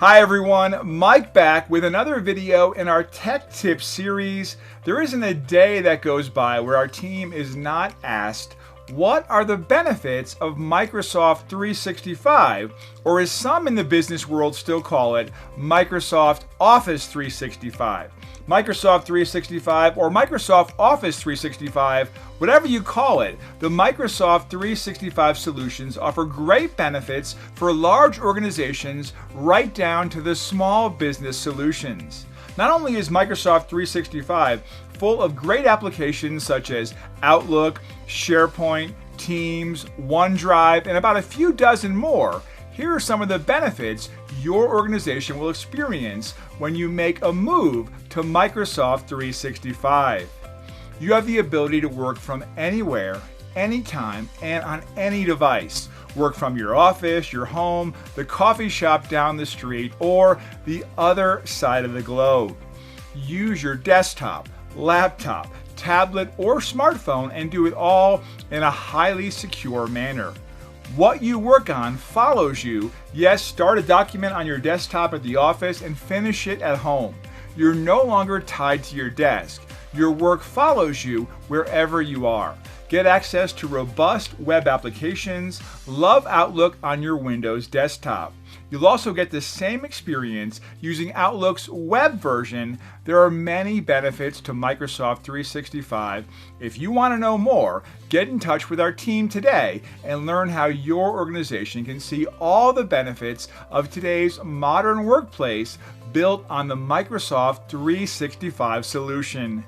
Hi everyone, Mike back with another video in our Tech Tips series. There isn't a day that goes by where our team is not asked, what are the benefits of Microsoft 365, or as some in the business world still call it, Microsoft Office 365. Microsoft 365 or Microsoft Office 365, whatever you call it, the Microsoft 365 solutions offer great benefits for large organizations right down to the small business solutions. Not only is Microsoft 365 full of great applications such as Outlook, SharePoint, Teams, OneDrive, and about a few dozen more, here are some of the benefits your organization will experience when you make a move to Microsoft 365. You have the ability to work from anywhere, anytime, and on any device. Work from your office, your home, the coffee shop down the street, or the other side of the globe. Use your desktop, laptop, tablet, or smartphone and do it all in a highly secure manner. What you work on follows you. Yes, start a document on your desktop at the office and finish it at home. You're no longer tied to your desk. Your work follows you wherever you are. Get access to robust web applications. Love Outlook on your Windows desktop. You'll also get the same experience using Outlook's web version. There are many benefits to Microsoft 365. If you want to know more, get in touch with our team today and learn how your organization can see all the benefits of today's modern workplace built on the Microsoft 365 solution.